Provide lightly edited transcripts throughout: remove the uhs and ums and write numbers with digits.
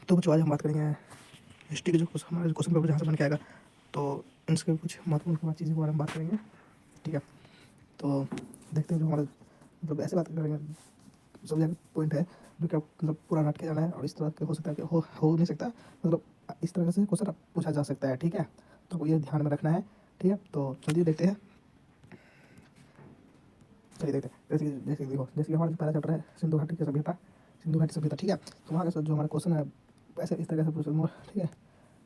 तो बच्चों आज हम बात करेंगे हिस्ट्री के जो हमारा क्वेश्चन पेपर जहाँ से बन के आएगा, तो इसके कुछ महत्वपूर्ण चीज़ों के बारे में बात करेंगे। ठीक है, तो देखते हैं जो हमारा मतलब ऐसे बात करेंगे, सब जगह पॉइंट है जो कि मतलब पूरा रट के जाना है, और इस तरह के हो सकता है कि हो नहीं सकता, मतलब इस तरह से क्वेश्चन पूछा जा सकता है। ठीक है, तो ये ध्यान में रखना है। ठीक है, तो चलिए देखते हैं। चलिए देखते हैं, जैसे कि देखो, जैसे कि हमारा पहला चैप्टर है सिंधु घाटी की सभ्यता। सिंधु घाटी सभ्यता, ठीक है, तो वहाँ का जो हमारा क्वेश्चन है वैसे इस तरह से पूछा। ठीक है,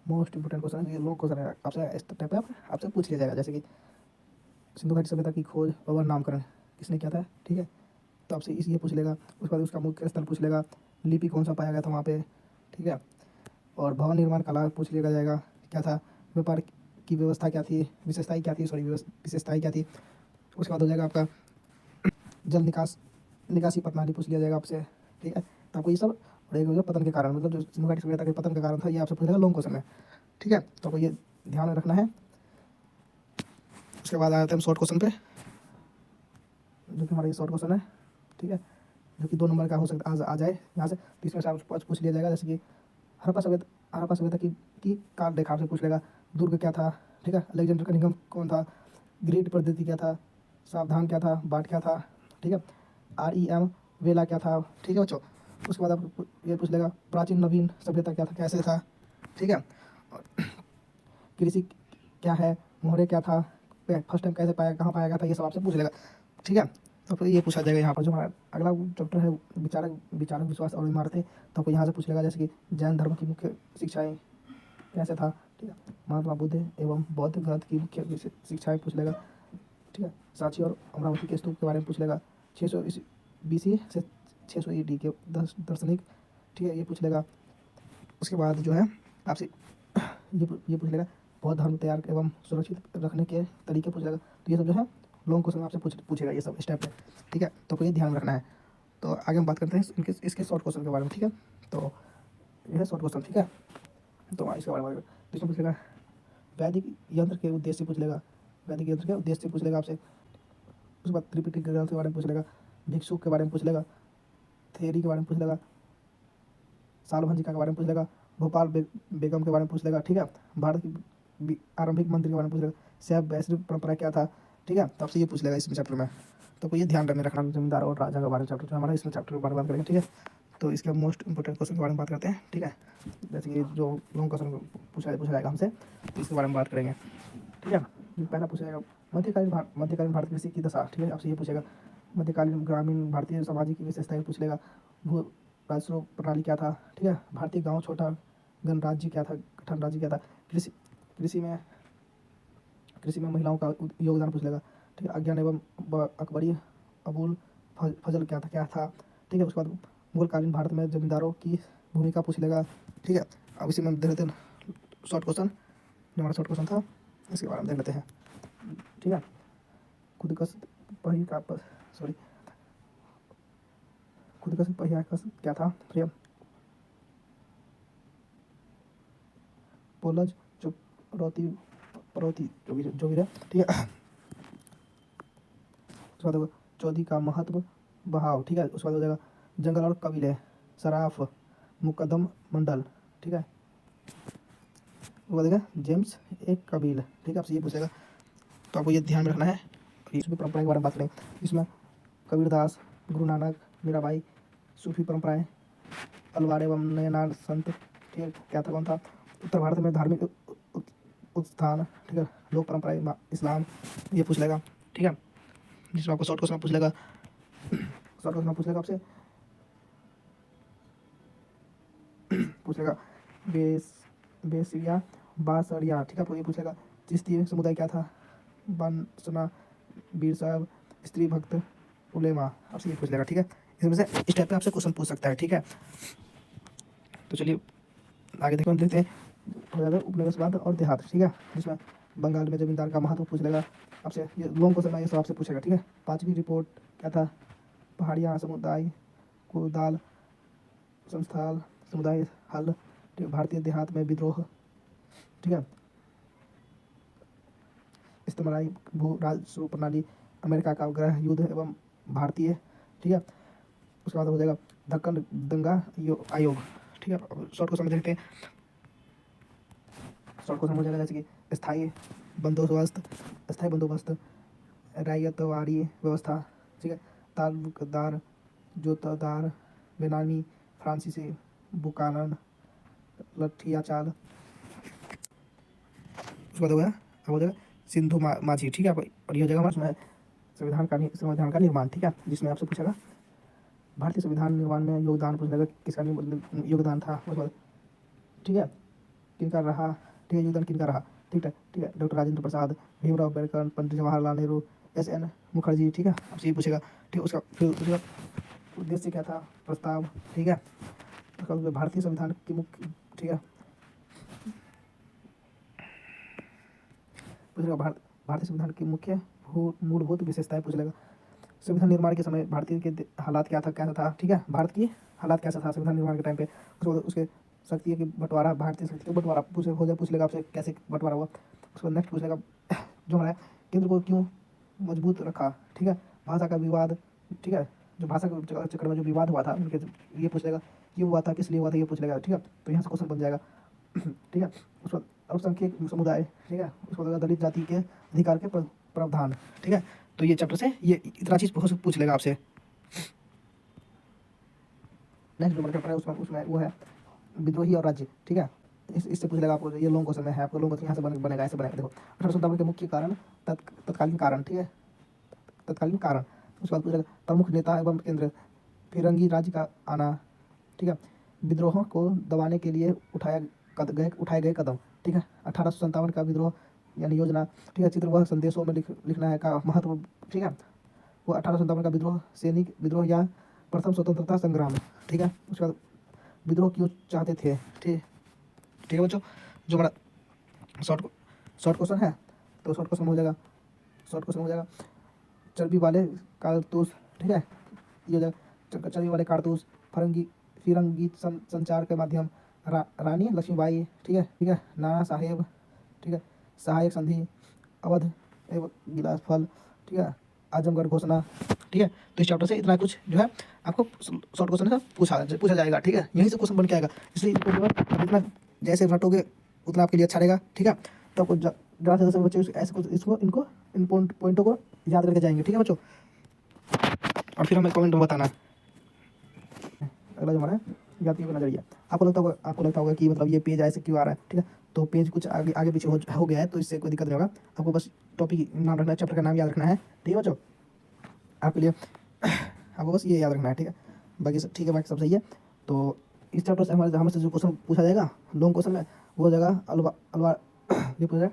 मोस्ट इंपोर्टेंट क्वेश्चन है, ये लॉन्ग क्वेश्चन है, आपसे इस टाइप पे आपसे पूछ लिया जाएगा। जैसे कि सिंधु घाटी सभ्यता की खोज और नामकरण किसने किया था। ठीक है, तो आपसे इस ये पूछ लेगा। उसके बाद उसका मुख्य स्थल पूछ लेगा, लिपि कौन सा पाया गया था वहाँ पे। ठीक है, और भवन निर्माण कला पूछ लिया जाएगा, क्या था, व्यापार की व्यवस्था क्या थी, विशेषताएं क्या थी, सॉरी विशेषताएं क्या थी। उसके बाद हो जाएगा आपका जल निकासी प्रणाली पूछ लिया जाएगा आपसे। ठीक है, तो आपको ये सब, और एक हो गया पतन के कारण, मतलब जो सिंधु घाटी सभ्यता के पतन का कारण था, ये आपसे पूछ लेगा लॉन्ग क्वेश्चन में। ठीक है, तो आपको ये ध्यान में रखना है। उसके बाद आते हैं हम शॉर्ट क्वेश्चन पे, जो कि हमारा ये शॉर्ट क्वेश्चन है। ठीक है, जो कि 2 नंबर का हो सकता आ जाए यहाँ से, तो इसमें से आपको पूछ लिया जाएगा। जैसे कि हड़प्पा सभ्यता की काल रेखा आपसे पूछ लेगा। दुर्ग क्या था। ठीक है, अलेक्जेंडर का निगम कौन था, ग्रिड पद्धति क्या था, सावधान क्या था, बाट क्या था। ठीक है, REM वेला क्या था। ठीक है बच्चों, उसके बाद आपको ये पूछ लेगा प्राचीन नवीन सभ्यता क्या था, कैसे था। ठीक है, और कृषि क्या है, मोहरे क्या था, फर्स्ट टाइम कैसे पाया, कहाँ पाया गया था, ये सब आपसे पूछ लेगा। ठीक है, तो फिर ये पूछा जाएगा यहाँ पर। जो हमारा अगला चैप्टर है विचारक विश्वास और इमारतें, तो आपको यहाँ से पूछ लेगा। जैसे कि जैन धर्म की मुख्य शिक्षाएं कैसे था। ठीक है, महात्मा बुद्ध एवं बौद्ध ग्रंथ की मुख्य शिक्षाएं पूछ लेगा। ठीक है, सांची और अमरावती के स्तूप के बारे में पूछ लेगा। 600 BC से 600 AD के दार्शनिक। ठीक है, ये पूछ लेगा। उसके बाद जो है आपसे ये पूछ लेगा बौद्ध धर्म तैयार एवं सुरक्षित रखने के तरीके पूछ लेगा। तो ये सब जो है लॉन्ग क्वेश्चन आपसे पूछेगा ये सब स्टेप पे। ठीक है, तो आपको ये ध्यान रखना है। तो आगे हम बात करते हैं इसके शॉर्ट क्वेश्चन के बारे में। ठीक है, तो ये है शॉर्ट क्वेश्चन। ठीक है, तो इसके बारे में तो इसमें पूछ लेगा वैदिक यंत्र के उद्देश्य पूछ लेगा। वैदिक यंत्र के उद्देश्य पूछ लेगा आपसे। उसके बाद त्रिपिटक ग्रंथ के बारे में पूछ लेगा, भिक्षुक के बारे में पूछ लेगा, थेरी के बारे में पूछ लेगा, सालभंजिका के बारे में पूछ लेगा, भोपाल बेगम के बारे में पूछ लेगा। ठीक है, भारत की आरंभिक मंदिर के बारे में पूछ लेगा, शैव वैष्णव परंपरा क्या था। ठीक है, तो आपसे ये पूछ लेगा इसमें चैप्टर में। तो कोई ये ध्यान रखना जमींदार और राजा के बारे में चैप्टर जो हमारा इसमें चैप्टर के बारे में बात करेंगे। ठीक है, तो इसके मोस्ट इंपोर्टेंट क्वेश्चन के बारे में बात करते हैं। ठीक है, जैसे कि जो लॉन्ग क्वेश्चन पूछा जाएगा हमसे, तो इसके बारे में बात करेंगे। ठीक है, पहला पूछा जाएगा मध्यकालीन भारत कृषि की दशा। ठीक है, आपसे ये पूछेगा मध्यकालीन ग्रामीण भारतीय समाज की विशेषताएं पूछ लेगा। भू राजस्व प्रणाली क्या था। ठीक है, भारतीय गांव छोटा गणराज्य क्या था, गठन राज्य क्या था। कृषि कृषि में कृषि में महिलाओं का योगदान पूछ लेगा। ठीक है, अज्ञान एवं अकबरी अबुल फजल क्या था। ठीक है, उसके बाद मुगलकालीन भारत में जमींदारों की भूमिका पूछ लेगा। ठीक है, अब इसी में देख लेते हैं शॉर्ट क्वेश्चन, जो हमारा शॉर्ट क्वेश्चन था इसके बारे में देख लेते हैं। ठीक है, खुदकश पहिया का सॉरी खुदकश पहिया कश क्या था, फ्रेम पोलज जो रोती परोती जो भी है। ठीक है, उसके बाद चौधरी का महत्व बहाव। ठीक है, उसके बाद हो जाएगा जंगल और कबीले, सराफ, मुकदम मंडल। ठीक है, उसके बाद देगा जेम्स एक कबील। ठीक है, आपसे ये पूछेगा, तो आपको ये ध्यान में रखना है। इसमें परंपरा के बारे में बात करेंगे। इसमें कबीरदास, गुरु नानक, मीराबाई, सूफी परंपराएं, अलवार एवं नयनार संत। ठीक है, क्या था, कौन था, उत्तर भारत में धार्मिक उत्थान। ठीक है, लोक परंपराएं, इस्लाम, ये पूछ लेगा। ठीक है, जिसमें आपको शॉर्ट क्वेश्चन पूछ लेगा। शॉर्ट क्वेश्चन पूछ लेगा आपसे, पूछ लेगा बेसिया बासरिया। ठीक है, आपको ये पूछेगा चिश्ती समुदाय क्या था, बांसना, बीर साहब, स्त्री भक्त, उलेमा। आपसे ये पूछ लेगा। ठीक है, इसमें से इस टाइप पे आपसे क्वेश्चन पूछ सकता है। ठीक है, तो चलिए आगे देखते हैं उपनिवेशवाद और देहात। ठीक है, जिसमें बंगाल में जमींदार का महत्व पूछ लेगा आपसे। ये लॉन्ग क्वेश्चन है, ये सब आपसे पूछेगा। ठीक है, 5वीं रिपोर्ट क्या था, पहाड़ियाँ समुदाय, कुदाल संस्थाल समुदाय हल। ठीक है, भारतीय देहात में विद्रोह। ठीक है, इस्तेमालाई भू राजस्व प्रणाली, अमेरिका का गृह युद्ध एवं भारतीय। ठीक है, उसके बाद हो जाएगा दक्कन दंगा आयोग। ठीक है। शॉर्ट क्वेश्चन में देखते हैं, शॉर्ट क्वेश्चन हो जाएगा जैसे कि स्थायी बंदोबस्त, रैयतवाड़ी व्यवस्था, ठीक है, ताल्लुकदार, जोतदार, बेनामी, फ्रांसीसी, बुकानन, लठिया चाल। उसके बाद हो गया, अब हो जाएगा सिंधु माझी, ठीक है। और ये हो जाएगा हमारा संविधान का निर्माण, ठीक है, जिसमें आपसे पूछेगा भारतीय संविधान निर्माण में योगदान पूछेगा, किसका योगदान था। उसके बाद ठीक है, किनका रहा, ठीक है, योगदान किनका रहा, ठीक है, ठीक है, डॉक्टर राजेंद्र प्रसाद, भीमराव अम्बेडकर, पंडित जवाहरलाल नेहरू, एस.एन. मुखर्जी, ठीक है, आपसे ये पूछेगा, ठीक है। उसका फिर उसका उद्देश्य क्या था, प्रस्ताव, ठीक है। उसका भारतीय संविधान की मुख्य, ठीक है, पूछेगा भारतीय संविधान की मुख्य मूलभूत विशेषताएं पूछ लेगा। संविधान निर्माण के समय भारतीय के हालात कैसा था, ठीक है, भारत की हालात कैसा था संविधान निर्माण के टाइम पे। उसके शक्ति की बंटवारा, भारतीय शक्ति का बंटवारा पूछ लेगा आपसे, कैसे बंटवारा हुआ। उसके बाद नेक्स्ट पूछ लेगा जो हमारा केंद्र को क्यों मजबूत रखा, ठीक है, भाषा का विवाद, ठीक है, जो भाषा के चक्कर में जो विवाद हुआ था उनके, ये पूछ लेगा, क्यों हुआ था, किस लिए हुआ था, ये पूछ लेगा, ठीक है। तो यहाँ से क्वेश्चन बन जाएगा, ठीक है। उसके बाद अल्पसंख्यक समुदाय, ठीक है, उसके बाद दलित जाति के अधिकार के प्रावधान, ठीक है। तो ये चैप्टर से ये इतना चीज पूछ लेगा आपसे। नेक्स्ट जो चैप्टर है उसमें वो है विद्रोही और राज्य, ठीक है। इससे पूछ लेगा आपको, ये लॉन्ग क्वेश्चन है, आपको लॉन्ग क्वेश्चन यहाँ से बनेगा, ऐसे बनेगा। देखो 1857 के मुख्य कारण, तत्कालीन कारण, ठीक है, तत्कालीन कारण। उसके बाद पूछेगा प्रमुख नेता एवं केंद्र, फिरंगी राज्य का आना, ठीक है, विद्रोहों को दबाने के लिए उठाए गए कदम, ठीक है, 1857 का विद्रोह यानी योजना, ठीक है, चित्र वह संदेशों में लिखना है का महत्व, ठीक है, वो 1857 का विद्रोह, सैनिक विद्रोह या प्रथम स्वतंत्रता संग्राम, ठीक है। उसके बाद विद्रोह क्यों चाहते थे, ठीक है बच्चों। जो हमारा शॉर्ट क्वेश्चन है, तो शॉर्ट क्वेश्चन हो जाएगा चर्बी वाले कारतूस, ठीक है, ये हो जाएगा चर्बी वाले कारतूस, फिरंगी संचार के माध्यम, रानी लक्ष्मीबाई, ठीक है, नाना साहेब, ठीक है, सहायक संधि, अवध एवं गिलास फल, ठीक है, आजमगढ़ घोषणा, ठीक है। तो इस चैप्टर से इतना कुछ जो है आपको शॉर्ट क्वेश्चन है पूछा जाएगा, ठीक है, यहीं से क्वेश्चन बन के आएगा। इसलिए जितना जैसे रटोगे उतना आपके लिए अच्छा रहेगा, ठीक है। तो आपको ज़्यादा से ज़्यादा बच्चे ऐसे इनको इन पॉइंटों को याद करके जाएंगे, ठीक है बच्चों। और फिर हमें कमेंट में बताना। अगला जो हमारा जाति का नजरिया, आपको लगता होगा कि मतलब ये पेज ऐसे क्यों आ रहा है, ठीक है। तो पेज कुछ आगे पीछे हो गया है, तो इससे कोई दिक्कत नहीं होगा। आपको बस टॉपिक नाम रखना है, चैप्टर का नाम याद रखना है, ठीक है बच्चों। आपके लिए आपको बस ये याद रखना है, ठीक है। बाकी सब ठीक है, बाकी सब सही है। तो इस चैप्टर से हमसे जो क्वेश्चन पूछा जाएगा लॉन्ग क्वेश्चन में, वो हो जाएगा ये पूछा जाएगा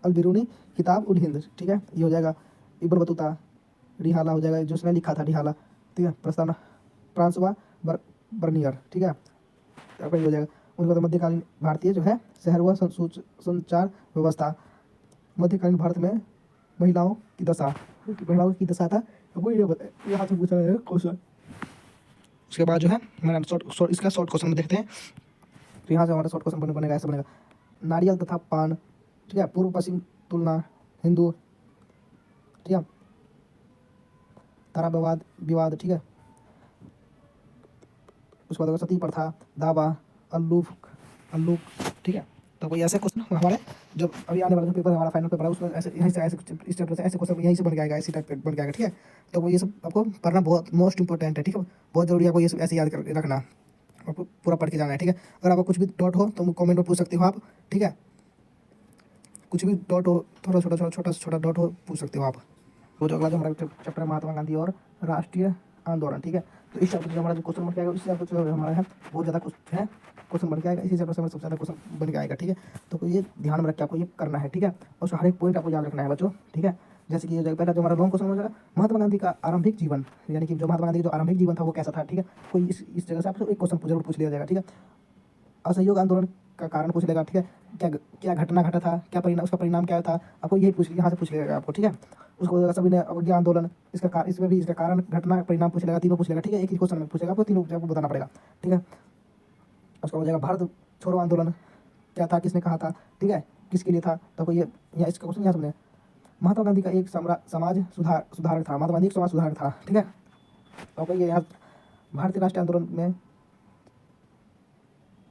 अलबिरूनी किताब उल हिंद, ठीक है, ये हो जाएगा इब्न बतूता, रिहाला हो जाएगा जो उसने लिखा था, रिहाला, ठीक है, प्रस्तावना फ्रांसवा बर्नियर, ठीक है, आपका ये हो जाएगा। उसके बाद मध्यकालीन भारतीय जो है शहर व संचार व्यवस्था, मध्यकालीन भारत में महिलाओं की दशा था, वो ये यहाँ से पूछा जाएगा क्वेश्चन। उसके बाद जो है हमारा इसका शॉर्ट क्वेश्चन में देखते हैं। तो यहाँ से हमारा शॉर्ट क्वेश्चन बनेगा, ऐसा बनेगा नारियल तथा पान, ठीक है, पूर्व पश्चिम तुलना, हिंदू, ठीक है, तारा विवाद, ठीक है। उसके बाद सती प्रथा, दावा, अल्लूक, ठीक है। तो कोई ऐसे क्वेश्चन हमारे जो अभी आने वाला जो पेपर हमारा फाइनल पेपर है उसमें ऐसे यहीं से ऐसे इस चैप्टर से ऐसे क्वेश्चन यहीं से बन के आएगा, इसी टाइप बन के आएगा, ठीक है। तो वो ये सब आपको पढ़ना बहुत मोस्ट इंपॉर्टेंट है, ठीक है, बहुत जरूरी है आपको ये सब ऐसे याद कर रखना, आपको पूरा पढ़ के जाना है, ठीक है। अगर आपको कुछ भी डाउट हो तो कमेंट में पूछ सकते हो आप, ठीक है, कुछ भी डाउट हो, थोड़ा छोटा डाउट हो पूछ सकते हो आप। वो जो अगला जो हमारा चैप्टर है महात्मा गांधी और राष्ट्रीय आंदोलन, ठीक है। तो इस चैप्टर से हमारा जो क्वेश्चन बन के आएगा, इस चैप्टर से हमारा है बहुत ज़्यादा क्वेश्चन बन के आएगा, इसी चैप्टर से हमारा सबसे ज़्यादा क्वेश्चन बन के आएगा, ठीक है। तो ये ध्यान में रख के आपको ये करना है, ठीक है, और हर एक पॉइंट आपको याद रखना है बच्चों, ठीक है। जैसे कि ये पहला जो हमारा लॉन्ग क्वेश्चन हो जाएगा महात्मा गांधी का आरंभिक जीवन, यानी कि जो महात्मा गांधी का जो आरंभिक जीवन था वो कैसा था, ठीक है। कोई इस जगह से आपसे एक क्वेश्चन जरूर पूछ लिया जाएगा, ठीक है। असहयोग आंदोलन का कारण पूछ लेगा, ठीक है, क्या घटना घटा था, क्या परिणाम, उसका परिणाम क्या था, आपको यही यहाँ से पूछ लेगा आपको, ठीक है। उसको बोलेगा सभी ने अवज्ञा आंदोलन, इसमें भी इसका कारण, घटना, परिणाम पूछ लेगा, तीनों पूछ लेगा, ठीक है, एक ही क्वेश्चन में पूछेगा, आपको तीनों आपको बताना पड़ेगा, ठीक है। उसका हो जाएगा भारत छोड़ो आंदोलन क्या था, किसने कहा था, ठीक है, किसके लिए था। तो ये यहाँ इसका क्वेश्चन यहाँ सुनिए, महात्मा गांधी का एक समाज सुधारक था, महात्मा गांधी एक समाज सुधारक था, ठीक है। तो आपको ये यहाँ भारतीय राष्ट्रीय आंदोलन में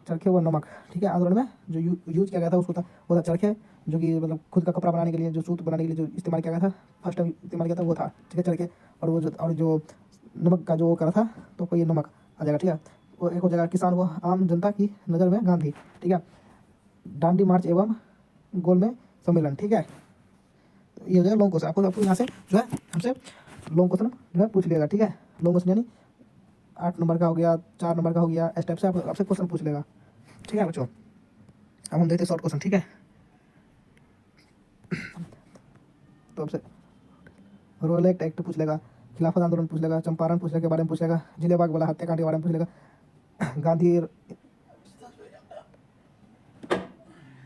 चरखे व नमक, ठीक है, आंदोलन में जो यूज किया गया था उसको था वो था चरखे, जो कि मतलब खुद का कपड़ा बनाने के लिए, जो सूत बनाने के लिए जो इस्तेमाल किया गया था, फर्स्ट टाइम इस्तेमाल किया था वो था, ठीक है, चरखे। और जो नमक का जो वो करा था तो कोई नमक आ जाएगा, ठीक है। वो एक हो जाएगा किसान व आम जनता की नज़र में गांधी, ठीक है। दांडी मार्च एवं गोल में सम्मेलन, ठीक है। तो ये हो जाएगा लॉन्ग क्वेश्चन। आपको यहाँ से जो है हमसे लॉन्ग क्वेश्चन जो है पूछ लेगा, ठीक है। लॉन्ग क्वेश्चन यानी 8 नंबर का हो गया, 4 नंबर का हो गया, इस टाइप से आपसे क्वेश्चन पूछ लेगा, ठीक है बच्चों। अब हम देखते हैं शॉर्ट क्वेश्चन, ठीक है। तो आपसे रोल एक्ट पूछ लेगा, खिलाफत आंदोलन पूछ लेगा, चंपारण पूछ लेगा के बारे में पूछ लेगा, जिलेबाग वाला हत्याकांड के बारे में पूछ लेगा, गांधी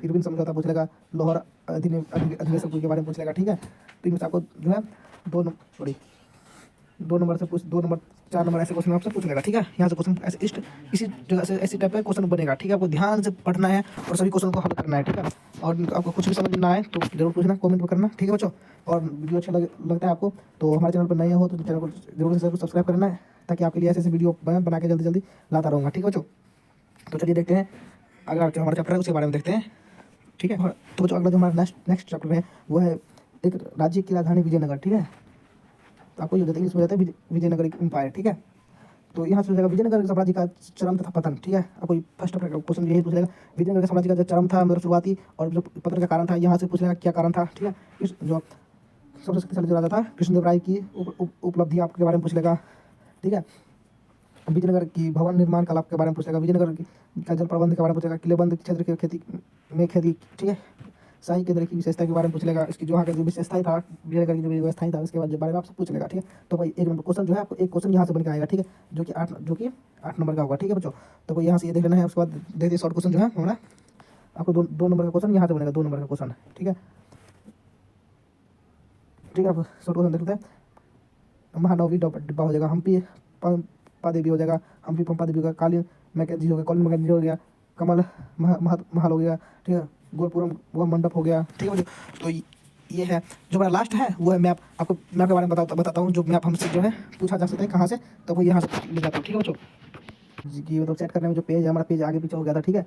इरविन समझौता पूछ लेगा, लाहौर अधिवेशन के बारे में पूछ लेगा, ठीक है। तो इनमें से आपको जो है 2 नंबर से 4 नंबर ऐसे क्वेश्चन आपसे पूछ लेगा, ठीक है। यहाँ से क्वेश्चन ऐसे इसी जगह से ऐसी टाइप का क्वेश्चन बनेगा, ठीक है। आपको ध्यान से पढ़ना है और सभी क्वेश्चन को हल करना है, ठीक है। और आपको कुछ भी समझ ना आए तो जरूर पूछना, कमेंट में करना, ठीक है बच्चों। और वीडियो अच्छा लगता है आपको तो हमारे चैनल पर नए हो तो चैनल को जरूर से सब्सक्राइब करना है, ताकि आपके लिए ऐसे वीडियो बना के जल्दी लाता रहूँगा, ठीक है बच्चों। तो चलिए देखते हैं अगला जो हमारा चैप्टर है उसके बारे में देखते हैं, ठीक है। तो बच्चों अगला जो हमारा नेक्स्ट चैप्टर है वो है एक राज्य की राजधानी विजयनगर, ठीक है। तो आपको ये बताते हैं इसमें जाता है विजयनगर एम्पायर, ठीक है। तो यहाँ से जाएगा विजयनगर साम्राज्य का चरम तथा पतन, ठीक है। आपको फर्स्ट क्वेश्चन यही पूछ लेगा, विजयनगर साम्राज्य का जो चरम था मतलब शुरुआती और जो पतन का कारण था, यहाँ से पूछ लेगा क्या कारण था, ठीक है। इस जो सबसे शक्तिशाली जो राजा था कृष्णदेव राय की उपलब्धि आपके बारे में पूछ लेगा, ठीक है। विजयनगर की भवन निर्माण कला के बारे में पूछेगा, विजयनगर का जल प्रबंध के बारे में पूछेगा, किलेबंद क्षेत्र की खेती, ठीक है। शाही केंद्र की विशेषता के बारे में पूछ लेगा, इसकी जो वहाँ का जो विशेषता था, विजयनगर की जो व्यवस्था था उसके बारे में आपसे पूछ लेगा, ठीक है। तो भाई एक नंबर क्वेश्चन जो है आपको एक क्वेश्चन यहाँ से बन के आएगा, ठीक है, जो कि 8 नंबर का होगा, ठीक है बच्चों। तो कोई यहाँ से ये देख लेना है। उसके बाद देखिए शॉर्ट क्वेश्चन जो है हमारा आपको 2 नंबर का क्वेश्चन यहाँ से बनेगा, 2 नंबर का क्वेश्चन, ठीक है। ठीक है, आप शॉर्ट क्वेश्चन देख लेते हैं। महानवी डिब्बा हो जाएगा, हम्पी पंपा देवी हो जाएगा, हम्पी पंपा देवी हो गया, कालीन मैकेजी हो गया, कॉलिन मैकेजी हो गया, कमल महल हो गया, ठीक है, गोलपुरम वह मंडप हो गया, ठीक है। तो ये है जो हमारा लास्ट है वो है मैप। आपको मैप के बारे में बताता हूँ, जो मैप हमसे जो है पूछा जा सकता है कहाँ से, तो वो यहाँ से मिल जाता है, ठीक है बच्चों। जी मतलब सेट करने में जो पेज है हमारा, पेज आगे पीछे हो गया था, ठीक है।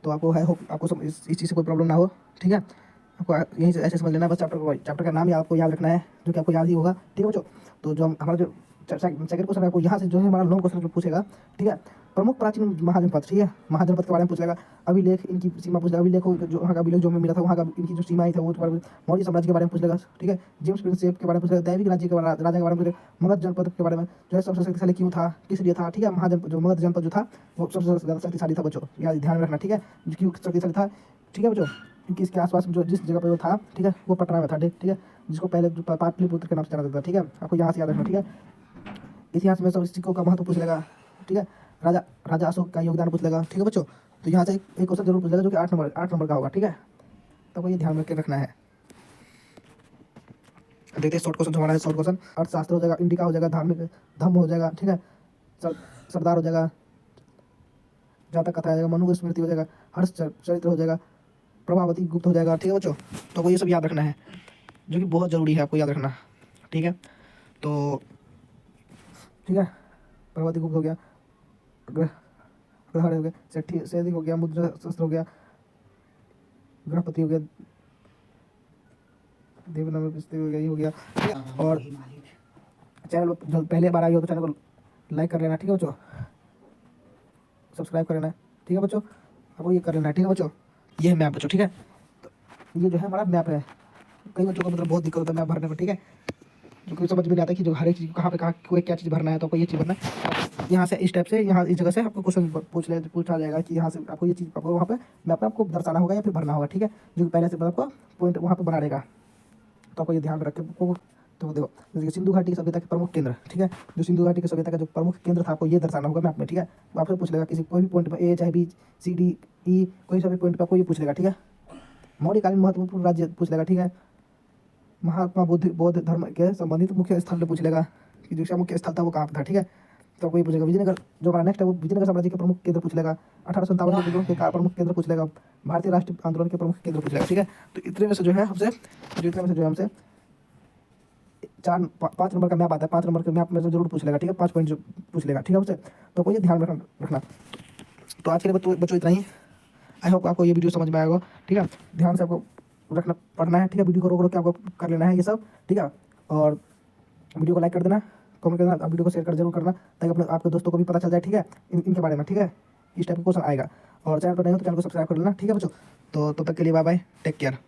तो आपको है होप आपको इस चीज़ से कोई प्रॉब्लम ना हो, ठीक है। आपको यहीं से ऐसे समझ लेना है, बस चैप्टर का नाम ही आपको याद रखना है, जो कि आपको याद ही होगा, ठीक है बच्चों। तो जो हमारा जो सेकंड क्वेश्चन है आपको यहाँ से जो है हमारा लॉन्ग क्वेश्चन पूछेगा, ठीक है। प्रमुख प्राचीन महाजनपद, ठीक है, महाजनपद के बारे में पूछ लेगा, अभिलेख इनकी सीमा पूछ लेगा, अभिलेख जो वहाँ का अभिलेख जो हमें मिला था वहाँ का इनकी जो सीमाएं था वो मौर्य साम्राज्य के बारे में पूछ लेगा, ठीक है। जेम्स प्रिंसेप के बारे में पूछ लेगा, दैविक राज्य के राजा के बारे में पूछ लेगा, मगध जनपद के बारे में जो है सबसे शक्तिशाली क्यों था, किस लिए था, ठीक है। महाजनपद जो मगध जनपद जो था वो सबसे ज़्यादा शक्तिशाली था बच्चों, याद ध्यान में रखना, ठीक है, क्यों शक्तिशाली था, ठीक है बच्चों। क्योंकि इसके आसपास जो जिस जगह पर वो था, ठीक है, वो पटना में था, ठीक है, जिसको पहले जो पाटलिपुत्र के नाम से जाना जाता था, ठीक है। आपको यहाँ से याद रखना, ठीक है। इतिहास में सब सिक्कों का महत्व पूछ लेगा, ठीक है। राजा अशोक का योगदान पूछ लेगा, ठीक है बच्चों। तो यहाँ से एक क्वेश्चन जरूर पूछ लेगा जो कि 8 नंबर का होगा, ठीक है। तो ये ध्यान में रखना है। देखते हैं शॉर्ट क्वेश्चन हमारा है, शॉर्ट क्वेश्चन अर्थशास्त्र हो जाएगा, इंडिका हो जाएगा, धार्मिक धम्म हो जाएगा, ठीक है, सरदार हो जाएगा, जातक कथा हो जाएगा, मनु स्मृति हो जाएगा, हर्ष चरित्र हो जाएगा, प्रभावती गुप्त हो जाएगा, ठीक है बच्चों। तो ये सब याद रखना है, जो कि बहुत ज़रूरी है आपको याद रखना, ठीक है। तो ठीक है, प्रभावती गुप्त हो गया, ग्रहण हो गया, सेठी हो गया, मुद्रा शस्त्र हो गया, ग्रहपति हो गया, देवनाम हो गया, ये हो गया, ठीक है। और चैनल जो पहले बार आई हो तो चैनल को लाइक कर लेना, ठीक है बच्चों, सब्सक्राइब कर लेना, ठीक है बच्चों। आपको ये कर लेना, ठीक है बच्चों। ये है मैप बच्चों, ठीक है। तो ये जो है हमारा मैप है। कई बच्चों को मतलब बहुत दिक्कत होता है मैप भरने में, ठीक है, जो कि समझ में नहीं आता कि जो हर एक चीज़ कहाँ पे कोई क्या चीज़ भरना है, तो आपको ये चीज़ भरना है। यहाँ से इस टाइप से यहाँ इस जगह से आपको क्वेश्चन पूछा जाएगा कि यहाँ से आपको ये चीज़ आपको वहाँ पे मैप में आपको दर्शाना होगा या फिर भरना होगा, ठीक है, जो कि पहले से आपको पॉइंट वहाँ पे बना रहेगा। तो आपको ये ध्यान रख के तो देखो जैसे सिंधु घाटी की सभ्यता के प्रमुख केंद्र, ठीक है, जो सिंधु घाटी की सभ्यता का जो प्रमुख केंद्र था आपको ये दर्शाना होगा मैप में, ठीक है। तो आपसे पूछ लेगा किसी कोई भी पॉइंट पर ए चाहे बी सी डी ई कोई सा भी पॉइंट पर आपको ये पूछ लेगा, ठीक है। मौर्यकालीन महत्वपूर्ण राज्य पूछ लेगा, ठीक है। महात्मा बौद्ध धर्म के संबंधित मुख्य स्थल पूछ लेगा कि जो मुख्य स्थल था वो कहाँ पर था, ठीक है। तो कोई पूछेगा विजयनगर जो हमारा नेक्स्ट है वो विजयनगर साम्राज्य के प्रमुख केंद्र पूछ लेगा, 1857 के विद्रोह के प्रमुख केंद्र पूछ लेगा, भारतीय राष्ट्रीय आंदोलन के प्रमुख केंद्र पूछ लेगा, ठीक है। तो इतने में से जो है हमसे पाँच नंबर का मैप आता है, 5 नंबर के मैप में से जरूर पूछ लेगा, ठीक है, 5 पॉइंट जो पूछ लेगा, ठीक है बच्चे। तो कोई ध्यान रखना। तो आज के लिए बच्चों इतना ही। आई होप आपको ये वीडियो समझ में आएगा, ठीक है। ध्यान से आपको रखना पढ़ना है, ठीक है। वीडियो को रोक रोक के आपको कर लेना है ये सब, ठीक है। और वीडियो को लाइक कर देना, कमेंट कर देना, वीडियो को शेयर कर जरूर करना, ताकि अपने आपके दोस्तों को भी पता चल जाए, ठीक है, इनके बारे में, ठीक है। इस टाइप का क्वेश्चन आएगा। और चैनल पर नहीं हो तो चैनल को सब्सक्राइब कर लेना, ठीक है बच्चों। तो तब तक के लिए बाय बाय, टेक केयर।